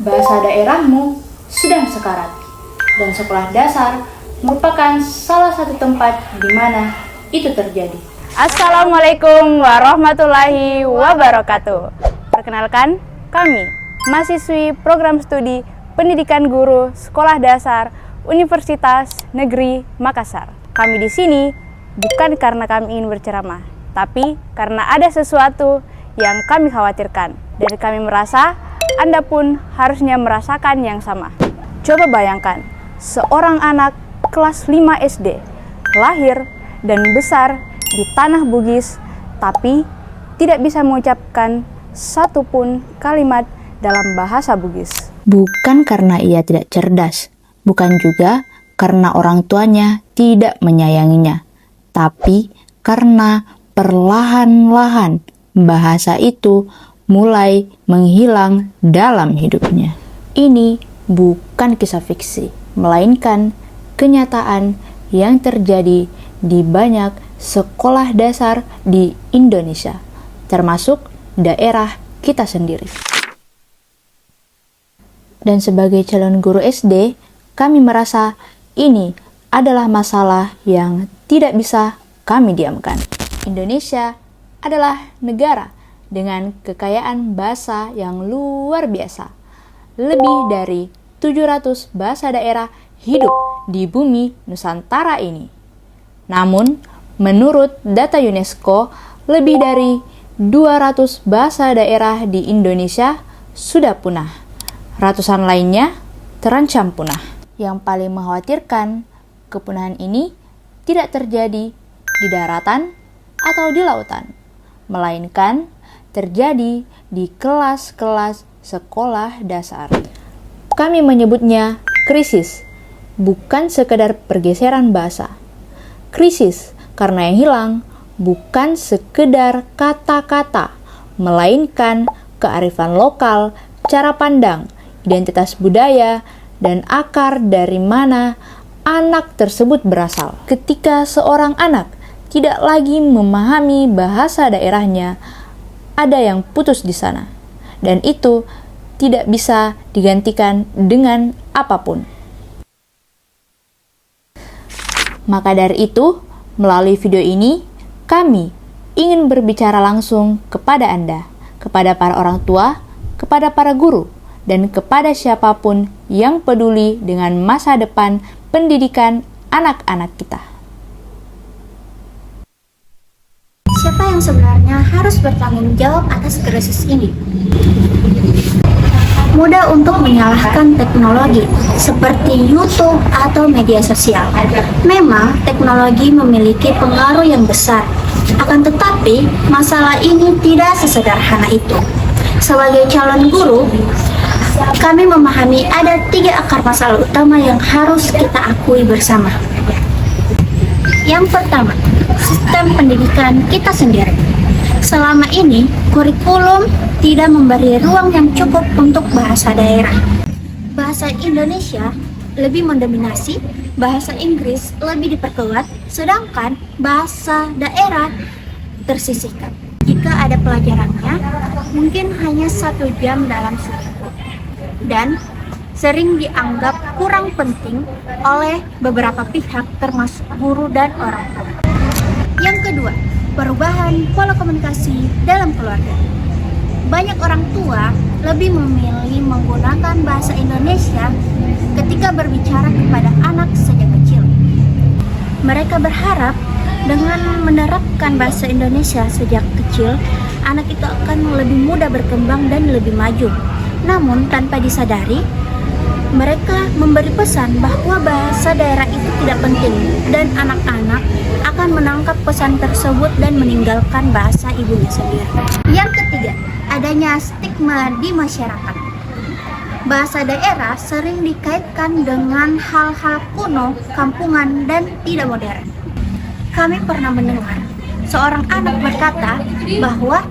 bahasa daerahmu sedang sekarat, dan sekolah dasar merupakan salah satu tempat di mana itu terjadi. Assalamualaikum warahmatullahi wabarakatuh. Perkenalkan, kami mahasiswi program studi Pendidikan Guru Sekolah Dasar Universitas Negeri Makassar. Kami di sini bukan karena kami ingin berceramah, tapi karena ada sesuatu yang kami khawatirkan dan kami merasa Anda pun harusnya merasakan yang sama. Coba bayangkan, seorang anak kelas 5 SD lahir dan besar di tanah Bugis, tapi tidak bisa mengucapkan satupun kalimat dalam bahasa Bugis. Bukan karena ia tidak cerdas, bukan juga karena orang tuanya tidak menyayanginya, tapi karena perlahan-lahan bahasa itu mulai menghilang dalam hidupnya. Ini bukan kisah fiksi, melainkan kenyataan yang terjadi di banyak sekolah dasar di Indonesia, termasuk daerah kita sendiri. Dan sebagai calon guru SD, kami merasa ini adalah masalah yang tidak bisa kami diamkan. Indonesia adalah negara dengan kekayaan bahasa yang luar biasa. Lebih dari 700 bahasa daerah hidup di bumi Nusantara ini. Namun, menurut data UNESCO, lebih dari 200 bahasa daerah di Indonesia sudah punah. Ratusan lainnya terancam punah. Yang paling mengkhawatirkan, kepunahan ini tidak terjadi di daratan atau di lautan, melainkan terjadi di kelas-kelas sekolah dasar. Kami menyebutnya krisis, bukan sekedar pergeseran bahasa. Krisis karena yang hilang bukan sekedar kata-kata, melainkan kearifan lokal, cara pandang, identitas budaya, dan akar dari mana anak tersebut berasal. Ketika seorang anak tidak lagi memahami bahasa daerahnya, ada yang putus di sana, dan itu tidak bisa digantikan dengan apapun. Maka dari itu, melalui video ini, kami ingin berbicara langsung kepada Anda, kepada para orang tua, kepada para guru, dan kepada siapapun yang peduli dengan masa depan pendidikan anak-anak kita. Siapa yang sebenarnya harus bertanggung jawab atas krisis ini? Mudah untuk menyalahkan teknologi seperti YouTube atau media sosial. Memang teknologi memiliki pengaruh yang besar, akan tetapi masalah ini tidak sesederhana itu. Sebagai calon guru, kami memahami ada 3 akar masalah utama yang harus kita akui bersama. Yang pertama, sistem pendidikan kita sendiri. Selama ini, kurikulum tidak memberi ruang yang cukup untuk bahasa daerah. Bahasa Indonesia lebih mendominasi, bahasa Inggris lebih diperkuat, sedangkan bahasa daerah tersisihkan. Jika ada pelajarannya, mungkin hanya 1 jam dalam seminggu, dan sering dianggap kurang penting oleh beberapa pihak termasuk guru dan orang tua. Yang kedua, perubahan pola komunikasi dalam keluarga. Banyak orang tua lebih memilih menggunakan bahasa Indonesia ketika berbicara kepada anak sejak kecil. Mereka berharap dengan menerapkan bahasa Indonesia sejak kecil, anak itu akan lebih mudah berkembang dan lebih maju. Namun tanpa disadari, mereka memberi pesan bahwa bahasa daerah itu tidak penting dan anak-anak akan menangkap pesan tersebut dan meninggalkan bahasa ibunya sendiri. Yang ketiga, adanya stigma di masyarakat. Bahasa daerah sering dikaitkan dengan hal-hal kuno, kampungan, dan tidak modern. Kami pernah mendengar seorang anak berkata bahwa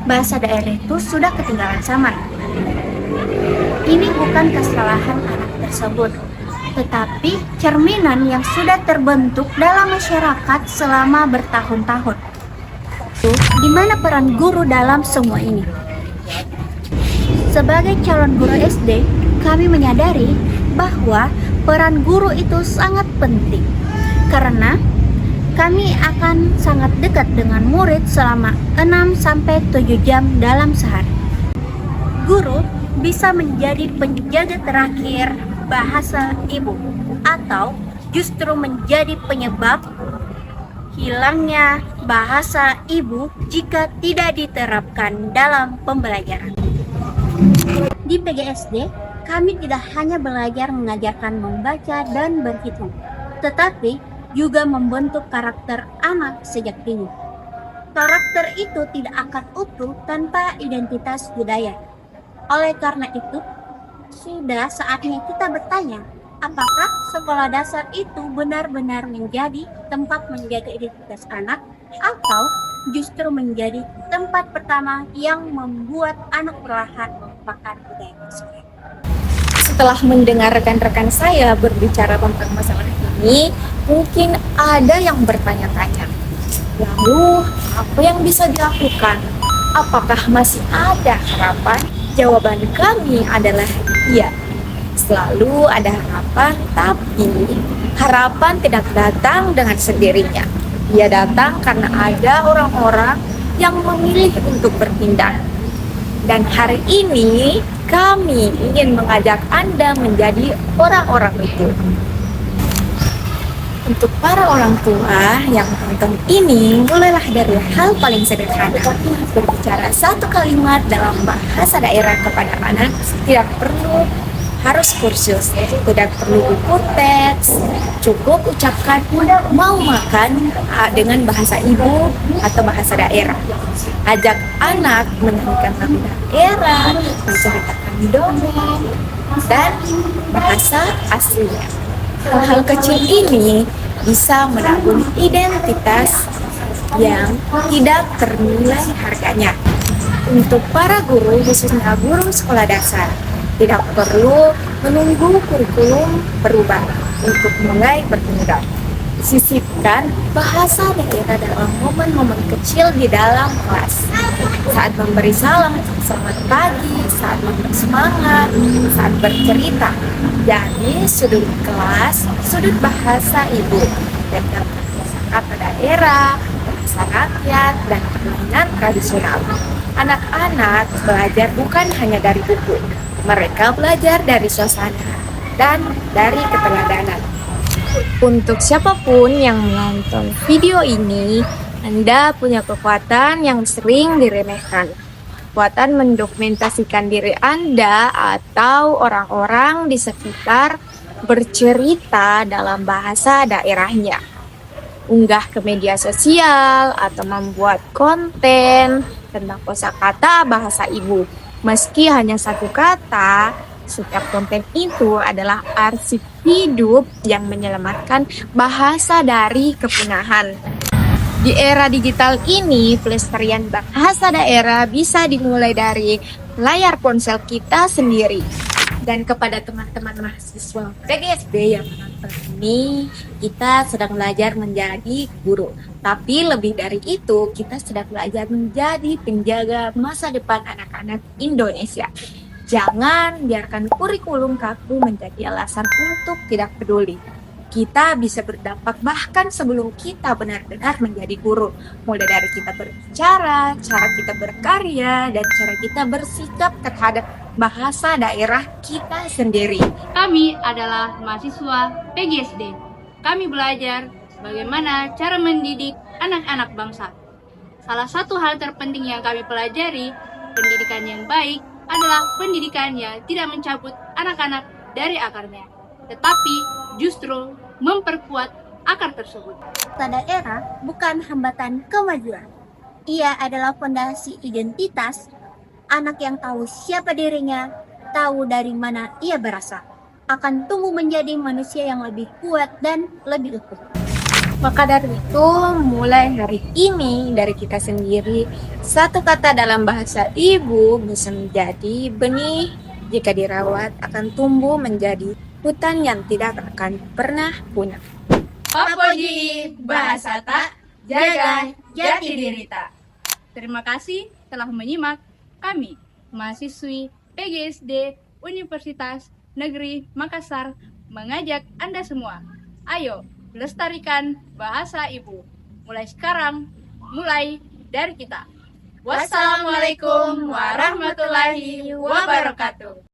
bahasa daerah itu sudah ketinggalan zaman. Ini bukan kesalahan anak tersebut, tetapi cerminan yang sudah terbentuk dalam masyarakat selama bertahun-tahun. Di mana peran guru dalam semua ini? Sebagai calon guru SD, kami menyadari bahwa peran guru itu sangat penting karena kami akan sangat dekat dengan murid selama 6-7 jam dalam sehari. Guru bisa menjadi penjaga terakhir bahasa ibu atau justru menjadi penyebab hilangnya bahasa ibu jika tidak diterapkan dalam pembelajaran. Di PGSD, kami tidak hanya belajar mengajarkan membaca dan berhitung, tetapi juga membentuk karakter anak sejak dini. Karakter itu tidak akan utuh tanpa identitas budaya. Oleh karena itu, sudah saatnya kita bertanya, apakah sekolah dasar itu benar-benar menjadi tempat menjaga identitas anak atau justru menjadi tempat pertama yang membuat anak perlahan melupakan budaya tersebut? Setelah mendengar rekan-rekan saya berbicara tentang masalah ini, mungkin ada yang bertanya-tanya, lalu apa yang bisa dilakukan? Apakah masih ada harapan? Jawaban kami adalah iya. Selalu ada harapan, tapi harapan tidak datang dengan sendirinya. Ia datang karena ada orang-orang yang memilih untuk bertindak. Dan hari ini kami ingin mengajak Anda menjadi orang-orang itu. Untuk para orang tua yang menonton ini, mulailah dari hal paling sederhana. Berbicara satu kalimat dalam bahasa daerah kepada anak, tidak perlu harus kursus, tidak perlu buku teks, cukup ucapkan mau makan dengan bahasa ibu atau bahasa daerah. Ajak anak menyanyikan lagu daerah, menceritakan dongeng, dan bahasa aslinya. Hal-hal kecil ini bisa menabung identitas yang tidak ternilai harganya. Untuk para guru, khususnya guru sekolah dasar, tidak perlu menunggu kurikulum berubah untuk mulai bertindak. Sisipkan bahasa daerah dalam momen-momen kecil di dalam kelas. Saat memberi salam, selamat pagi, saat memberi semangat, saat bercerita. Jadi sudut kelas, sudut bahasa ibu, dan kata daerah, bahasa rakyat, dan permainan tradisional. Anak-anak belajar bukan hanya dari buku, mereka belajar dari suasana dan dari keteladanan. Untuk siapapun yang menonton video ini, Anda punya kekuatan yang sering diremehkan. Kekuatan mendokumentasikan diri Anda atau orang-orang di sekitar bercerita dalam bahasa daerahnya. Unggah ke media sosial atau membuat konten tentang kosakata bahasa ibu. Meski hanya satu kata, setiap konten itu adalah arsip hidup yang menyelamatkan bahasa dari kepunahan. Di era digital ini, pelestarian bahasa daerah bisa dimulai dari layar ponsel kita sendiri. Dan kepada teman-teman mahasiswa PGSD yang menonton ini, kita sedang belajar menjadi guru. Tapi lebih dari itu, kita sedang belajar menjadi penjaga masa depan anak-anak Indonesia. Jangan biarkan kurikulum kaku menjadi alasan untuk tidak peduli. Kita bisa berdampak bahkan sebelum kita benar-benar menjadi guru. Mulai dari kita berbicara, cara kita berkarya, dan cara kita bersikap terhadap bahasa daerah kita sendiri. Kami adalah mahasiswa PGSD. Kami belajar bagaimana cara mendidik anak-anak bangsa. Salah satu hal terpenting yang kami pelajari, pendidikan yang baik, adalah pendidikan yang tidak mencabut anak-anak dari akarnya, tetapi justru memperkuat akar tersebut. Bahasa daerah bukan hambatan kemajuan. Ia adalah fondasi identitas. Anak yang tahu siapa dirinya, tahu dari mana ia berasal, akan tumbuh menjadi manusia yang lebih kuat dan lebih utuh. Maka dari itu, mulai hari ini dari kita sendiri, satu kata dalam bahasa ibu bisa menjadi benih. Jika dirawat, akan tumbuh menjadi hutan yang tidak akan pernah punah. Papoji bahasa tak jaga jati diri tak. Terima kasih telah menyimak kami, mahasiswi PGSD Universitas Negeri Makassar mengajak Anda semua. Ayo, lestarikan bahasa ibu. Mulai sekarang, mulai dari kita. Wassalamualaikum warahmatullahi wabarakatuh.